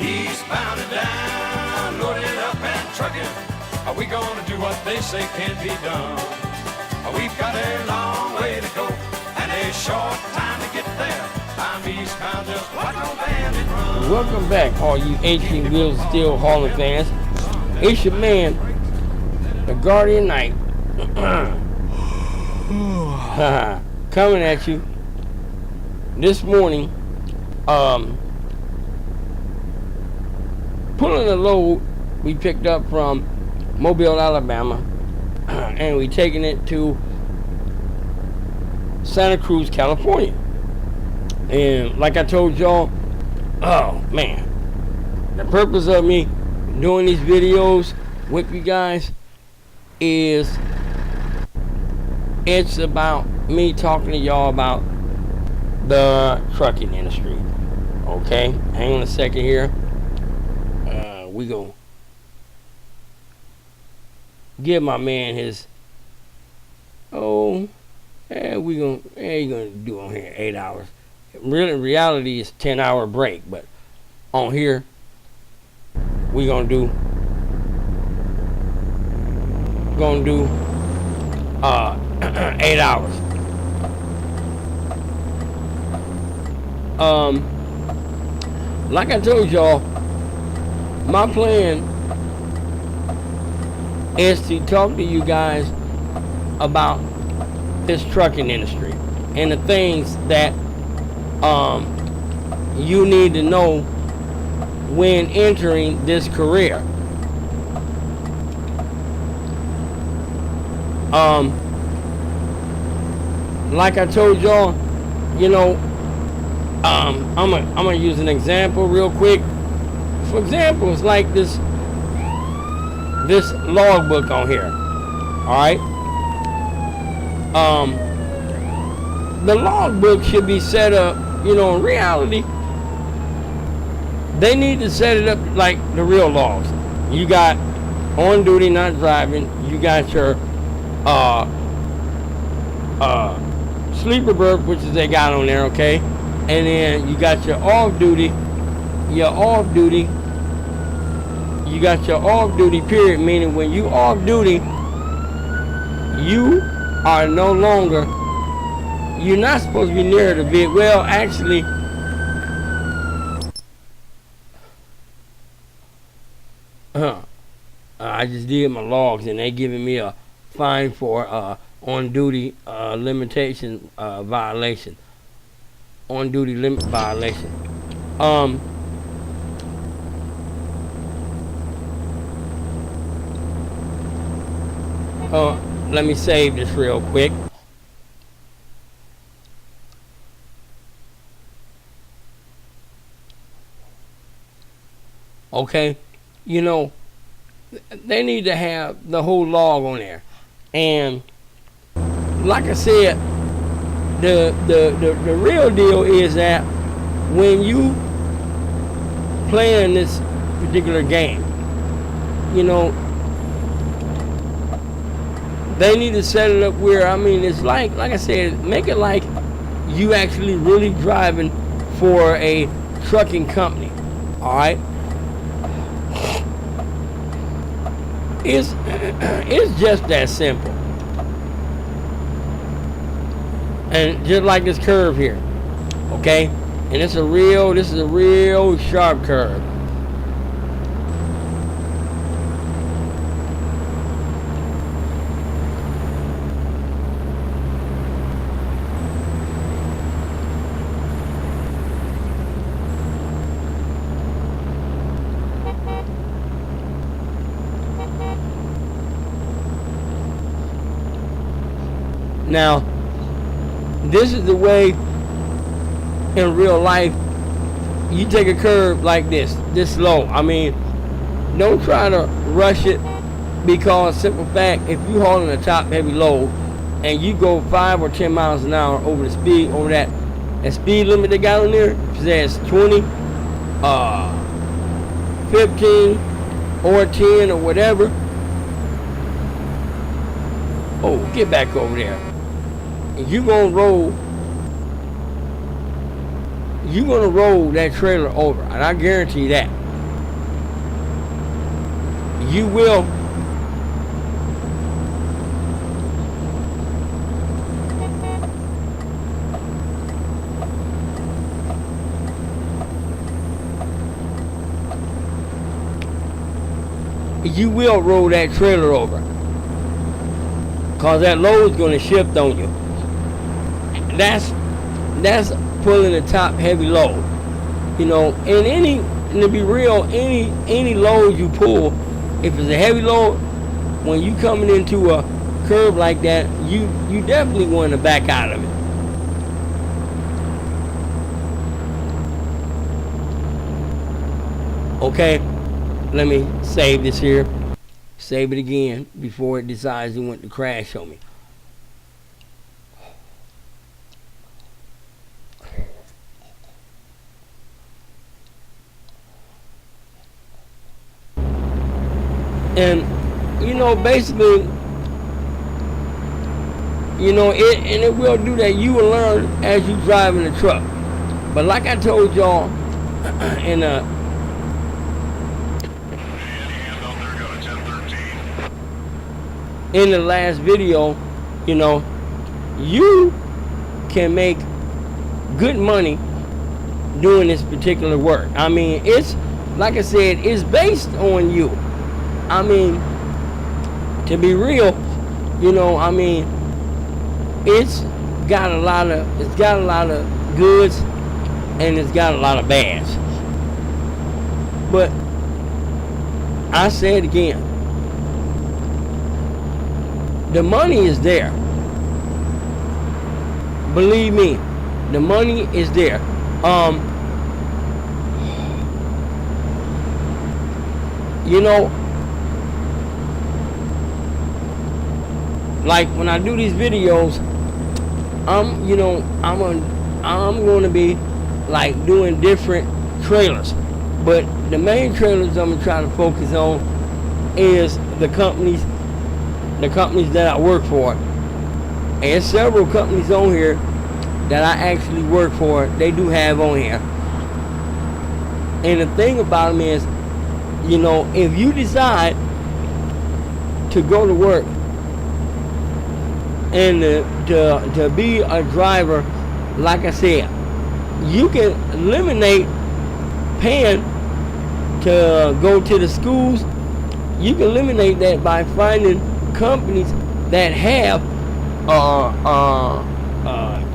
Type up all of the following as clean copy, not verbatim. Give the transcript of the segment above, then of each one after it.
Eastbound and down, loaded up and trucking. Are we gonna do what they say can't be done? We've got a long way to go and a short time to get there. I'm eastbound, just watch no bandit run. Welcome back, all you 18 Wheels Steel Haulin fans. It's your man, the Guardian Knight, coming at you this morning, pulling a load we picked up from Mobile, Alabama, and we taking it to Santa Cruz, California. And like I told y'all, oh man, the purpose of me doing these videos with you guys is it's about me talking to y'all about the trucking industry. Okay, hang on a second here. We go give my man his you gonna do on here 8 hours. Really, in reality, it's 10-hour break, but on here we gonna do 8 hours. Like I told y'all, my plan is to talk to you guys about this trucking industry and the things that you need to know when entering this career. Like I told y'all, you know, I'm gonna use an example real quick. For example, it's like this logbook on here. All right. The logbook should be set up, you know, in reality, they need to set it up like the real logs. You got on duty, not driving. You got your sleeper berth, which is they got on there, okay? And then you got your off duty, you got your off duty period, meaning when you off duty, you are no longer, you're not supposed to be near the vehicle. Well, actually, I just did my logs and they giving me a fine for on duty limitation violation. On duty limit violation. Let me save this real quick. Okay, you know, they need to have the whole log on there. And like I said, the real deal is that when you playing this particular game, you know, they need to set it up where, I mean, it's like I said, make it like you actually really driving for a trucking company. All right. It's just that simple. And just like this curve here, okay? And this is a real sharp curve. Now, this is the way in real life you take a curve like this low. I mean, don't try to rush it, because simple fact, if you hauling a top heavy load and you go 5 or 10 miles an hour over the speed, over that speed limit they got on there, if it says 20, 15 or 10 or whatever, oh, get back over there. You're gonna roll that trailer over, and I guarantee that. you will roll that trailer over, cause that load's gonna shift on you. That's pulling the top heavy load. You know, and to be real, any load you pull, if it's a heavy load, when you coming into a curve like that, you definitely want to back out of it. Okay, let me save this here. Save it again before it decides it want to crash on me. And you know, basically, you know, it will do that. You will learn as you drive in the truck. But like I told y'all in the last video, you know, you can make good money doing this particular work. I mean, it's like I said, it's based on you. I mean, to be real, you know, I mean, it's got a lot of goods and it's got a lot of bads. But I say it again, the money is there. Believe me, the money is there. You know, like when I do these videos, I'm going to be like doing different trailers, but the main trailers I'm gonna try to focus on is the companies that I work for. And several companies on here that I actually work for, they do have on here. And the thing about them is, you know, if you decide to go to work and to be a driver, like I said, you can eliminate paying to go to the schools. You can eliminate that by finding companies that have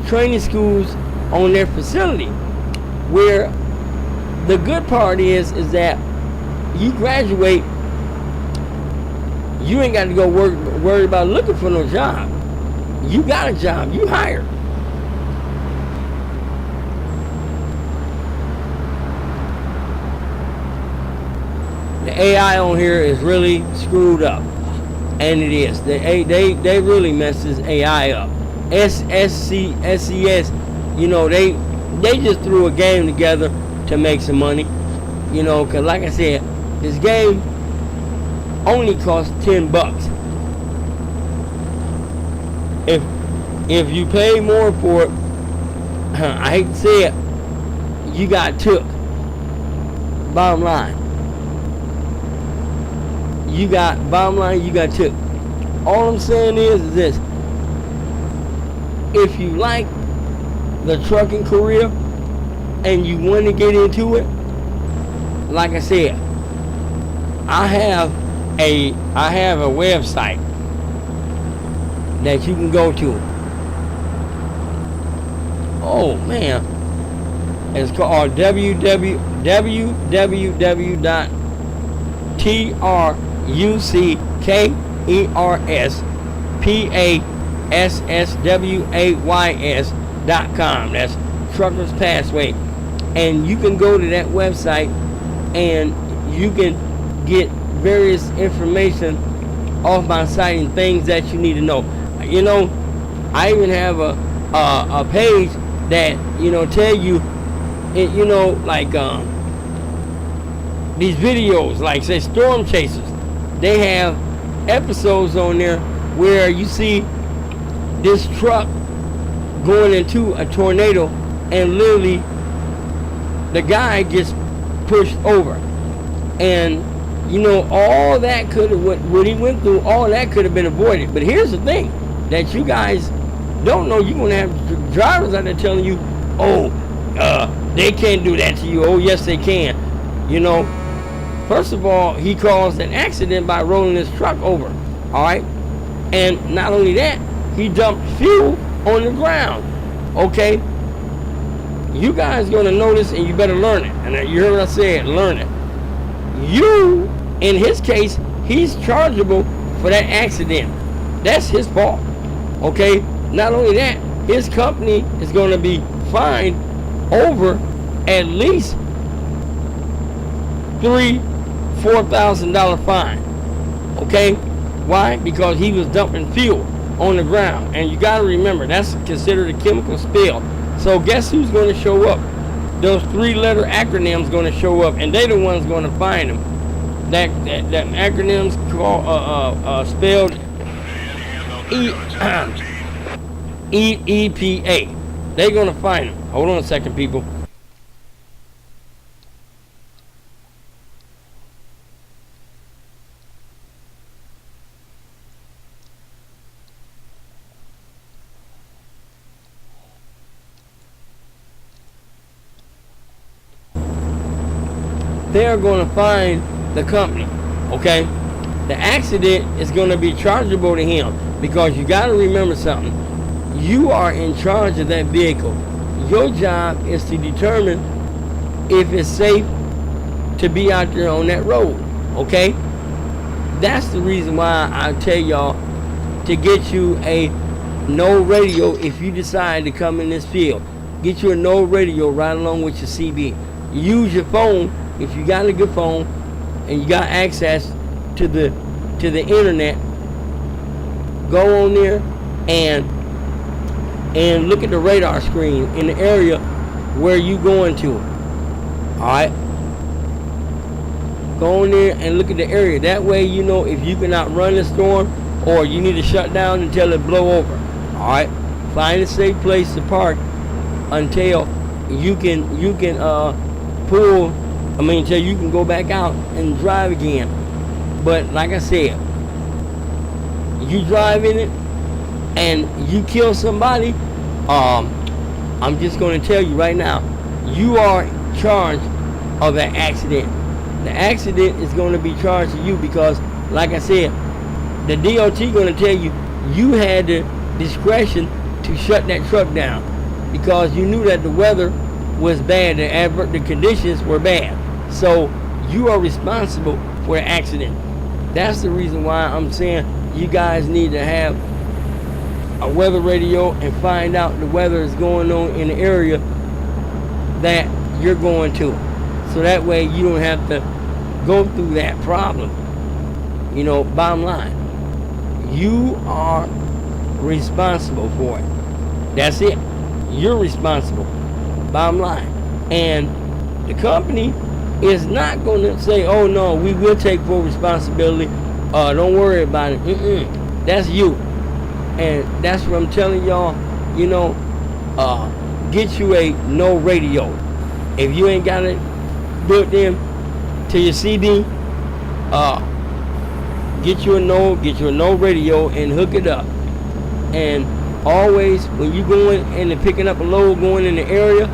training schools on their facility, where the good part is that you graduate, you ain't got to go worry about looking for no job. You got a job, you hired. The AI on here is really screwed up, and it is. They really messed this AI up. SES, you know, they just threw a game together to make some money, you know, because like I said, this game only costs $10. If you pay more for it, I hate to say it, you got took. Bottom line, you got took. All I'm saying is this: if you like the trucking career and you want to get into it, like I said, I have a website that you can go to. Oh man, it's called www.truckerspassways.com. That's Truckers Passway, and you can go to that website and you can get various information off my site and things that you need to know. You know, I even have a page that, you know, tell you, you know, like these videos, like say Storm Chasers, they have episodes on there where you see this truck going into a tornado and literally the guy gets pushed over, and You know, all that could have, what he went through, all that could have been avoided. But here's the thing that you guys don't know. You're going to have drivers out there telling you, oh, they can't do that to you. Oh, yes, they can. You know, first of all, he caused an accident by rolling his truck over. All right? And not only that, he dumped fuel on the ground. Okay? You guys going to notice, and you better learn it. And you heard what I said, learn it. You, in his case, he's chargeable for that accident. That's his fault. Okay? Not only that, his company is going to be fined over at least $4,000 fine. Okay? Why? Because he was dumping fuel on the ground. And you got to remember, that's considered a chemical spill. So guess who's going to show up? Those 3-letter acronyms going to show up, and they're the ones going to find him. That acronym's called spelled EPA. They're going to find him. Hold on a second, people. They're going to find the company, okay? The accident is going to be chargeable to him, because you got to remember something. You are in charge of that vehicle. Your job is to determine if it's safe to be out there on that road, okay? That's the reason why I tell y'all to get you a no radio if you decide to come in this field. Get you a no radio right along with your CB. Use your phone if you got a good phone and you got access to the internet. Go on there and look at the radar screen in the area where you going to. Alright? Go on there and look at the area. That way you know if you can outrun the storm or you need to shut down until it blow over. Alright? Find a safe place to park until you can pull, until you can go back out and drive again. But like I said, you drive in it and you kill somebody, I'm just going to tell you right now, you are in charge of that accident. The accident is going to be charged to you because, like I said, the DOT going to tell you you had the discretion to shut that truck down because you knew that the weather was bad, the conditions were bad. So you are responsible for the accident. That's the reason why I'm saying you guys need to have a weather radio and find out the weather is going on in the area that you're going to. So that way you don't have to go through that problem. You know, bottom line, you are responsible for it. That's it. You're responsible. Bottom line. And the company is not going to say, oh no, we will take full responsibility. Don't worry about it. That's you. And that's what I'm telling y'all, you know, get you a no radio. If you ain't got it built in to your CD, get you a no radio and hook it up. And always when you going and picking up a load going in the area,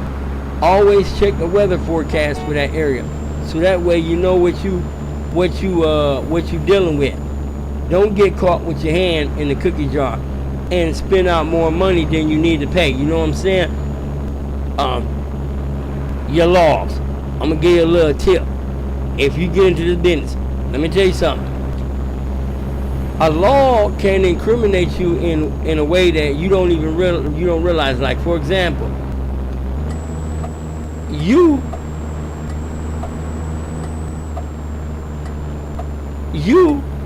always check the weather forecast for that area. So that way you know what you dealing with. Don't get caught with your hand in the cookie jar and spend out more money than you need to pay. You know what I'm saying? Your logs. I'm gonna give you a little tip. If you get into this business, let me tell you something. A log can incriminate you in a way that you don't realize. Like, for example, you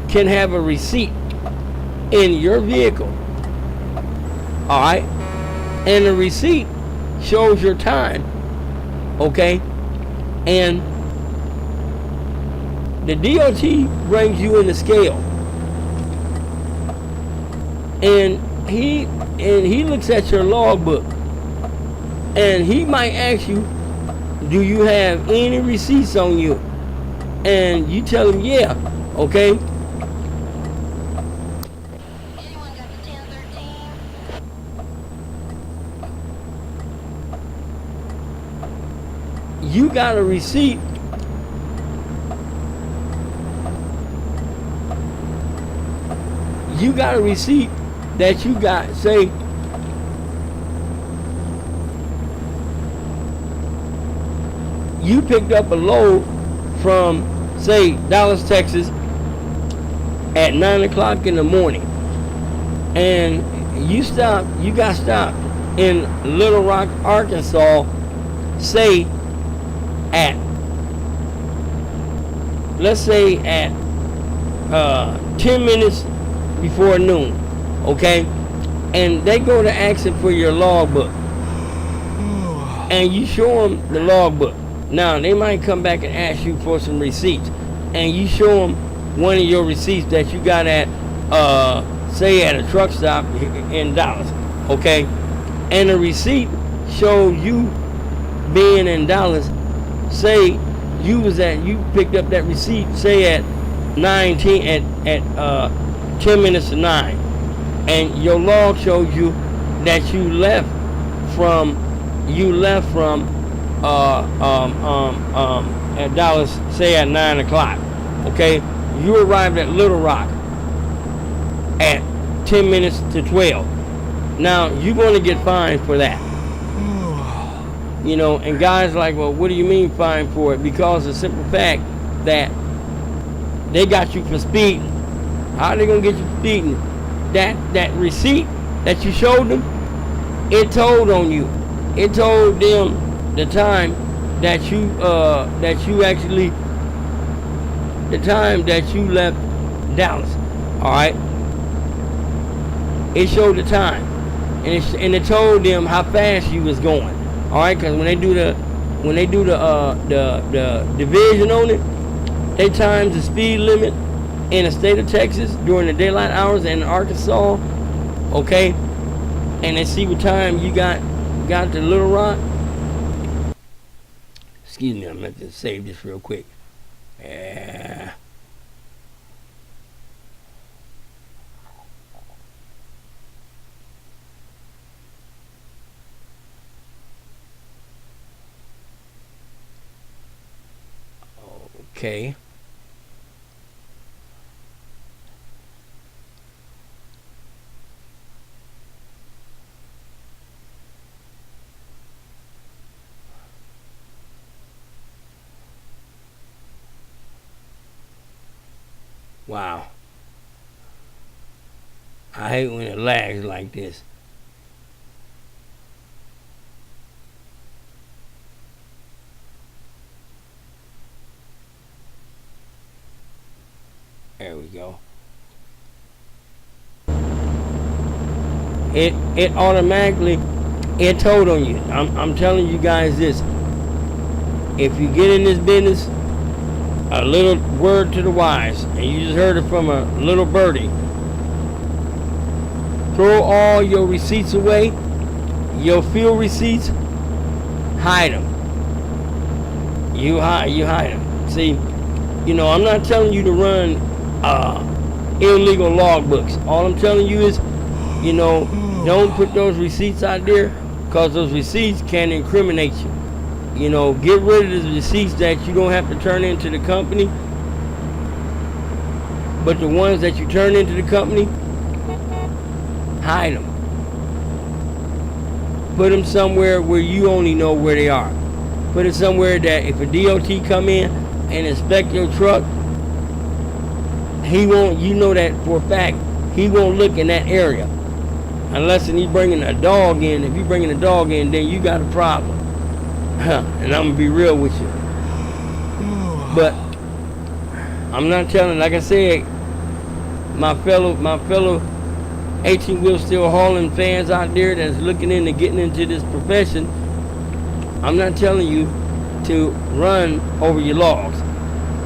can have a receipt in your vehicle, all right, and the receipt shows your time, okay, and the DOT brings you in the scale, and he looks at your logbook, and he might ask you, do you have any receipts on you? and you tell them, yeah, okay. Anyone got the 1013? You got a receipt. You got a receipt that you got, say, you picked up a load from, say, Dallas, Texas at 9 o'clock in the morning, and you got stopped in Little Rock, Arkansas, say at, let's say at 10 minutes before noon, okay? And they go to asking for your logbook, and you show them the logbook. Now they might come back and ask you for some receipts, and you show them one of your receipts that you got at, say at a truck stop in Dallas, okay? And the receipt shows you being in Dallas. Say you picked up that receipt, say at 10 minutes to 9, and your log shows you that you left from at Dallas, say at 9 o'clock, okay? You arrived at Little Rock at 10 minutes to 12. Now you're going to get fined for that. You know, and guys like, well, what do you mean fine for it? Because the simple fact that they got you for speeding. How are they gonna get you for speeding? That receipt that you showed them, it told on you. It told them the time that you left Dallas. All right. It showed the time, and it told them how fast you was going. All right, because when they do the division on it, they times the speed limit in the state of Texas during the daylight hours and in Arkansas, okay, and they see what time you got to Little Rock. Excuse me, I'm going to save this real quick. Yeah. Okay. Wow. I hate when it lags like this. There we go. It automatically, it told on you. I'm telling you guys this. If you get in this business, a little word to the wise, and you just heard it from a little birdie. Throw all your receipts away, your fuel receipts, hide them. You hide them. See, you know, I'm not telling you to run illegal logbooks. All I'm telling you is, you know, don't put those receipts out there, because those receipts can incriminate you. You know, get rid of the receipts that you don't have to turn into the company, but the ones that you turn into the company, hide them. Put them somewhere where you only know where they are. Put it somewhere that if a DOT come in and inspect your truck, he won't, you know that for a fact, he won't look in that area. Unless he's bringing a dog in. If you're bringing a dog in, then you got a problem. And I'm going to be real with you. But I'm not telling, like I said, my fellow 18-wheel steel hauling fans out there that's looking into getting into this profession, I'm not telling you to run over your logs.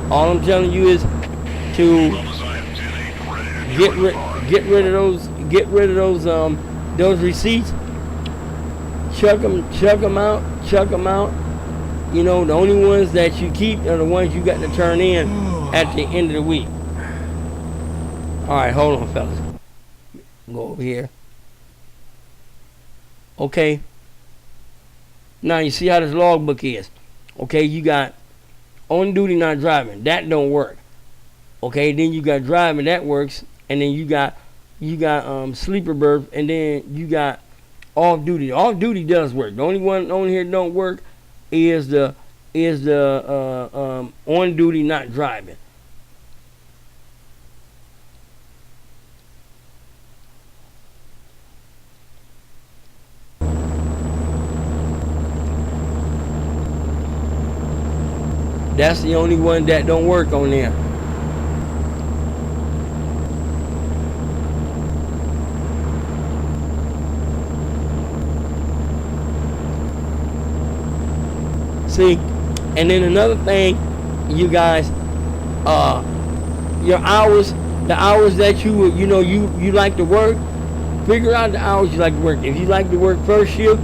All I'm telling you is to get rid of those receipts. Chuck them out. You know, the only ones that you keep are the ones you got to turn in at the end of the week. All right, hold on, fellas. Go over here. Okay. Now you see how this logbook is. Okay, you got on duty not driving. That don't work. Okay, then you got driving, that works, and then you got sleeper berth, and then you got off duty. Off duty does work. The only one on here don't work is the on duty not driving. That's the only one that don't work on there. See, and then another thing, you guys, your hours, the hours that you like to work, figure out the hours you like to work. If you like to work first shift,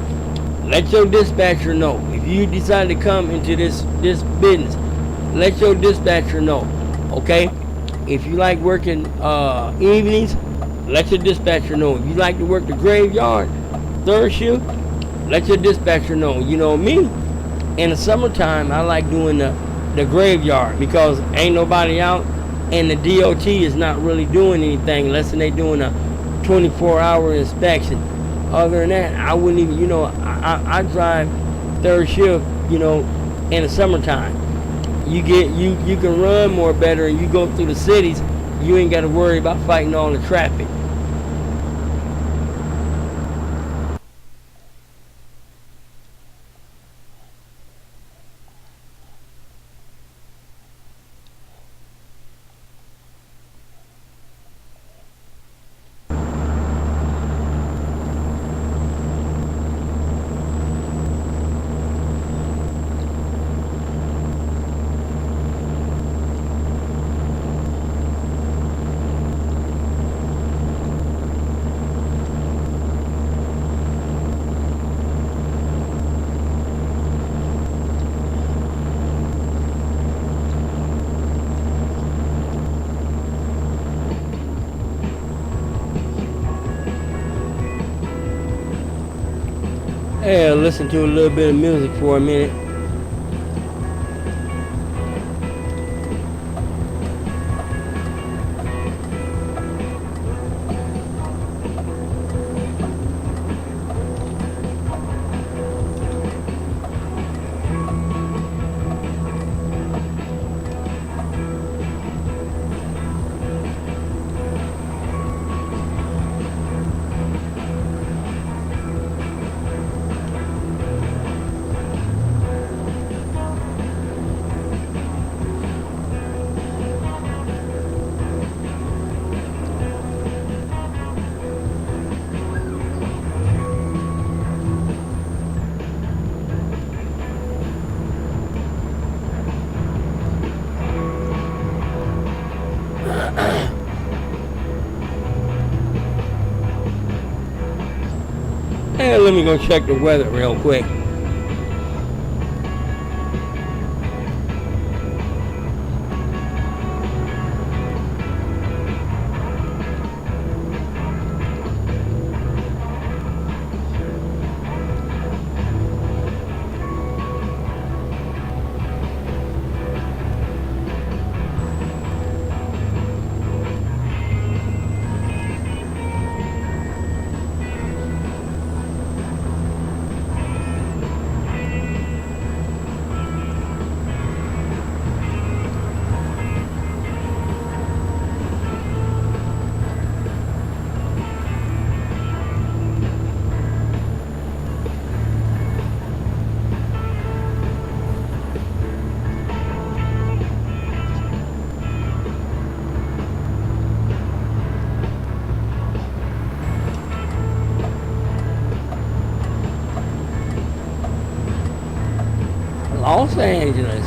let your dispatcher know. If you decide to come into this business, let your dispatcher know. Okay? If you like working evenings, let your dispatcher know. If you like to work the graveyard, third shift, let your dispatcher know. You know me, in the summertime, I like doing the graveyard because ain't nobody out, and the DOT is not really doing anything unless they doing a 24-hour inspection. Other than that, I wouldn't even, I drive third shift, in the summertime. You can run more better, and you go through the cities, you ain't got to worry about fighting all the traffic. Hey, listen to a little bit of music for a minute. Hey, let me go check the weather real quick. Los Angeles.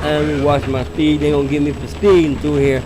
Let me watch my speed. They gonna get me for speeding through here.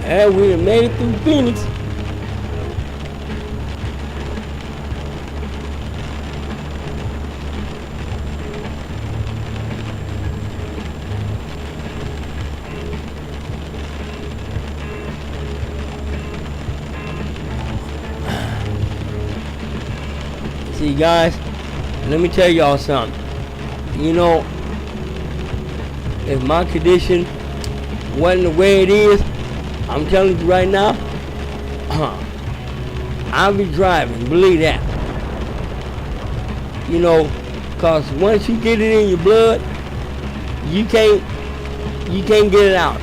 And we done made it through Phoenix. See guys, let me tell y'all something. You know, if my condition wasn't the way it is, I'm telling you right now, I'll be driving, believe that. You know, cause once you get it in your blood, you can't get it out.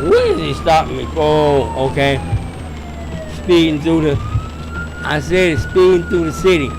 Where is he stopping me? Oh, okay. Speeding through the, I said speeding through the city.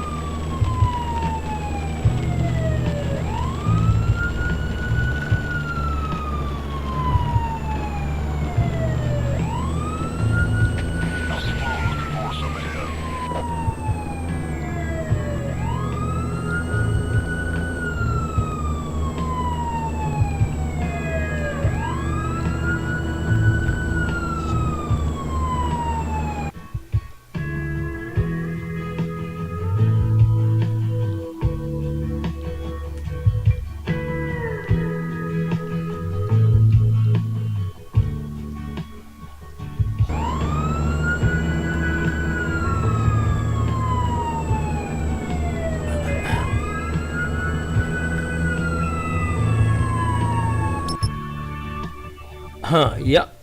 Yep.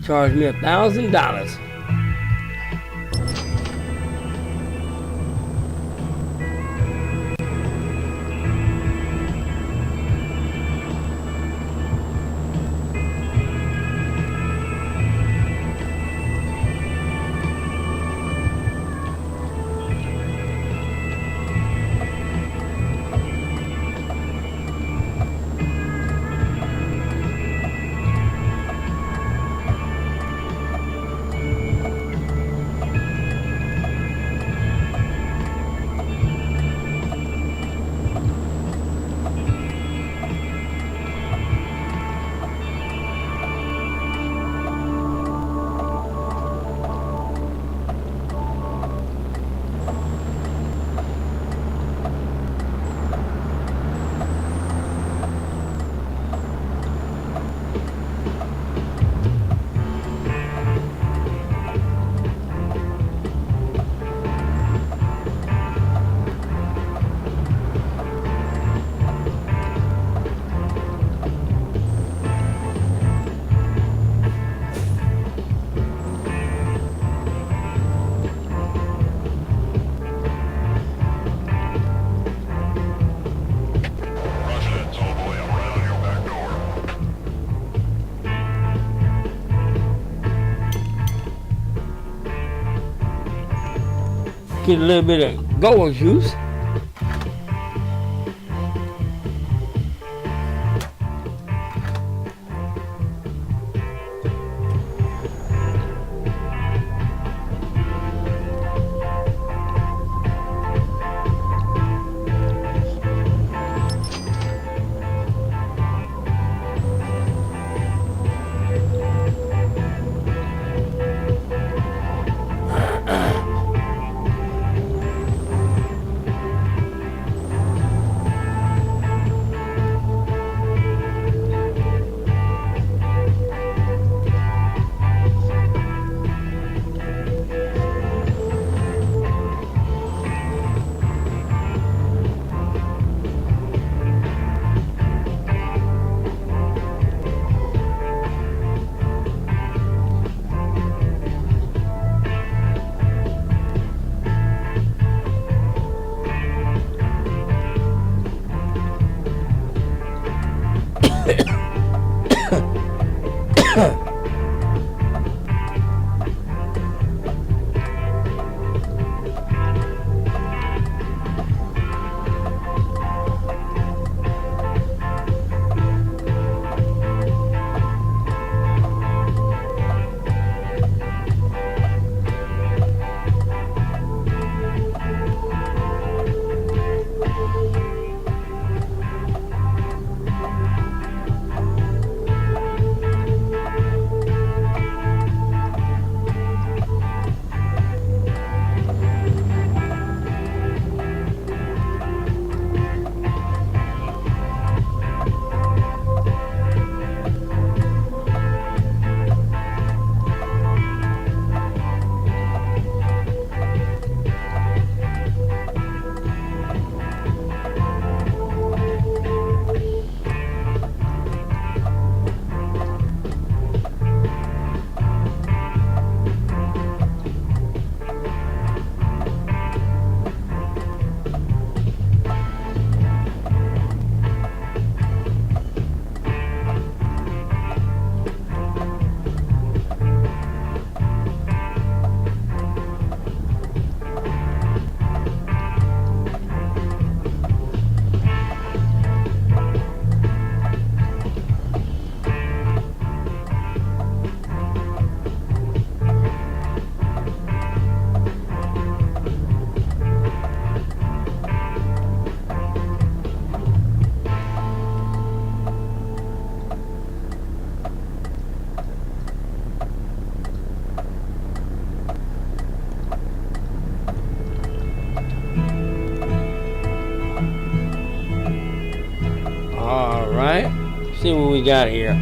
Charged me $1,000. get a little bit of gold juice. All right, see what we got here.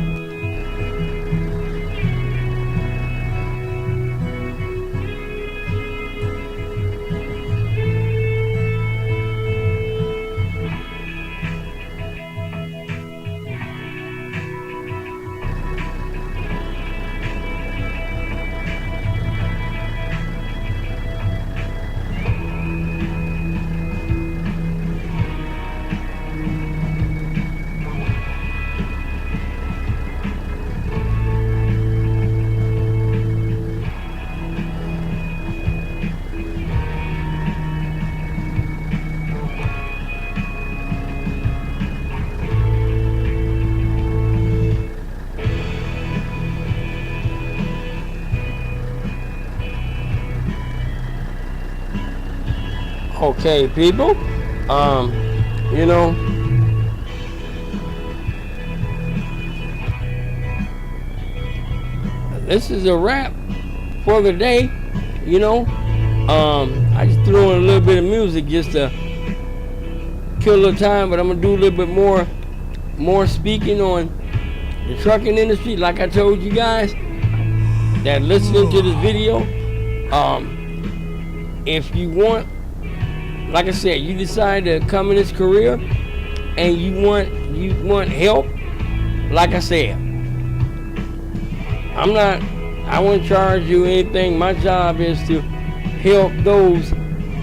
Okay, people, you know, this is a wrap for the day, you know. I just threw in a little bit of music just to kill a little time, but I'm gonna do a little bit more speaking on the trucking industry. Like I told you guys that listening to this video, if you want, like I said, you decide to come in this career and you want help, like I said, I won't charge you anything. My job is to help those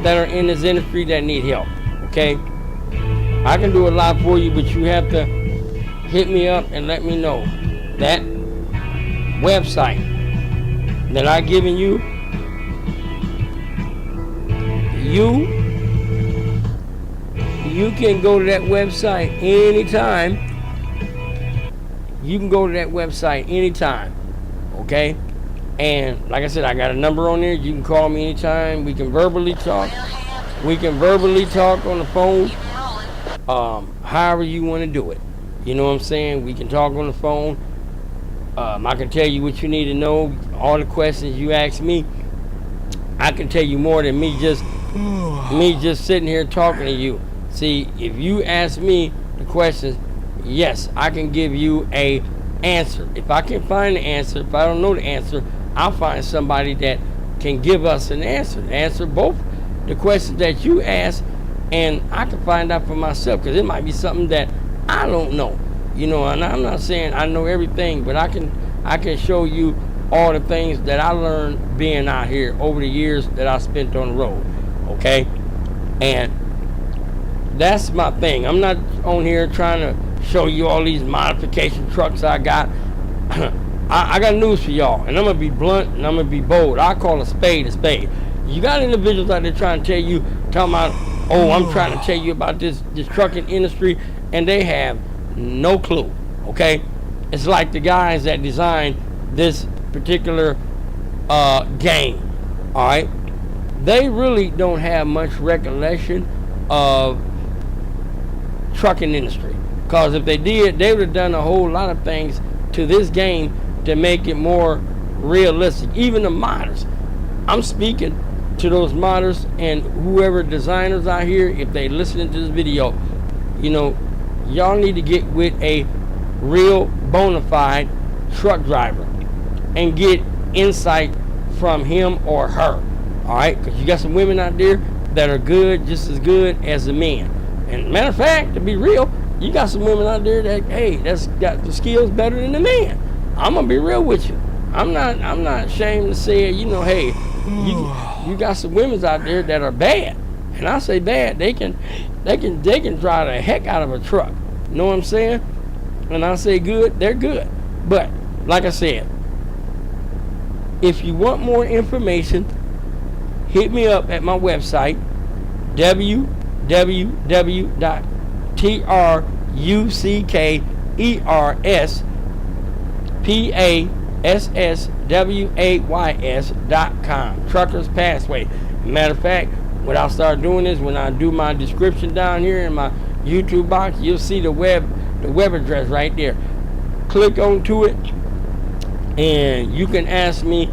that are in this industry that need help, okay? I can do a lot for you, but you have to hit me up and let me know. That website that I've given you, you can go to that website anytime. You can go to that website anytime, okay? And like I said, I got a number on there. You can call me anytime. We can verbally talk. We can verbally talk on the phone. However you want to do it. You know what I'm saying? We can talk on the phone. I can tell you what you need to know. All the questions you ask me, I can tell you more than me just sitting here talking to you. See, if you ask me the questions, yes, I can give you a answer. If I can find the answer, if I don't know the answer, I'll find somebody that can give us an answer. Answer both the questions that you ask, and I can find out for myself, because it might be something that I don't know. You know, and I'm not saying I know everything, but I can show you all the things that I learned being out here over the years that I spent on the road. Okay? And that's my thing. I'm not on here trying to show you all these modification trucks I got. I got news for y'all, and I'm going to be blunt and I'm going to be bold. I call a spade a spade. You got individuals out there trying to tell you, talking about, oh, I'm trying to tell you about this trucking industry, and they have no clue, okay? It's like the guys that designed this particular game, all right? They really don't have much recollection of trucking industry, because if they did, they would have done a whole lot of things to this game to make it more realistic. Even the modders, I'm speaking to those modders and whoever designers out here, if they listening to this video, you know, y'all need to get with a real bona fide truck driver and get insight from him or her, all right? Because you got some women out there that are good, just as good as the men. And matter of fact, to be real, you got some women out there that, hey, that's got the skills better than the man. I'm gonna be real with you. I'm not ashamed to say it. You know, hey, you got some women out there that are bad, and I say bad. They can drive the heck out of a truck. You know what I'm saying? And I say good, they're good. But like I said, if you want more information, hit me up at my website, www.truckerspassways.com. Truckers Passway. Matter of fact, what I'll start doing is when I do my description down here in my YouTube box, you'll see the web address right there. Click onto it, and you can ask me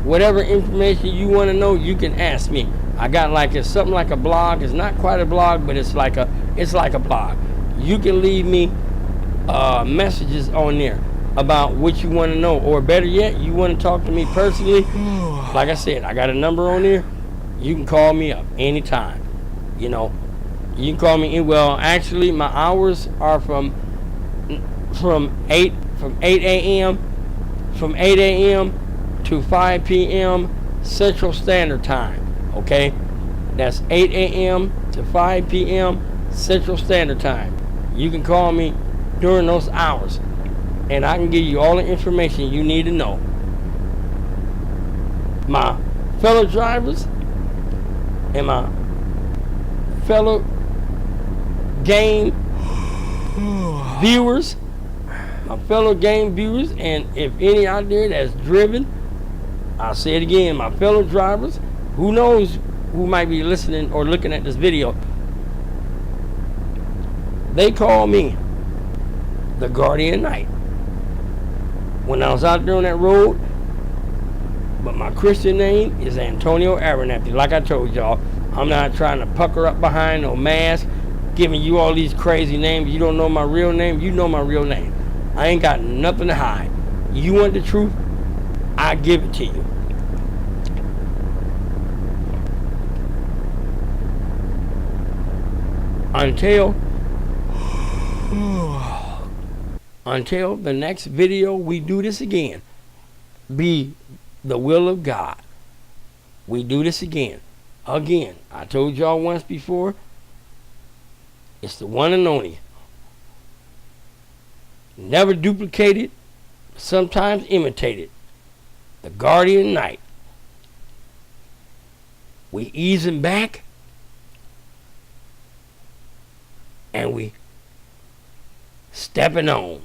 whatever information you want to know. You can ask me. I got it's something like a blog. It's not quite a blog, but it's like a blog. You can leave me messages on there about what you want to know, or better yet, you want to talk to me personally. Like I said, I got a number on there. You can call me up anytime. You know, you can call me. Well, actually, my hours are from 8 a.m. to 5 p.m. Central Standard Time. Okay, that's 8 a.m. to 5 p.m. Central Standard Time. You can call me during those hours, and I can give you all the information you need to know. My fellow drivers and my fellow game viewers, and if any out there that's driven, I'll say it again, my fellow drivers, who knows who might be listening or looking at this video, they call me the Guardian Knight when I was out there on that road. But my Christian name is Antonio Abernathy. Like I told y'all, I'm not trying to pucker up behind no mask, giving you all these crazy names. You don't know my real name. You know my real name. I ain't got nothing to hide. You want the truth? I give it to you. Until the next video we do this again, be the will of God. We do this again. Again, I told y'all once before, it's the one and only. Never duplicated, sometimes imitated. The Guardian Knight. We easing back, and we stepping on.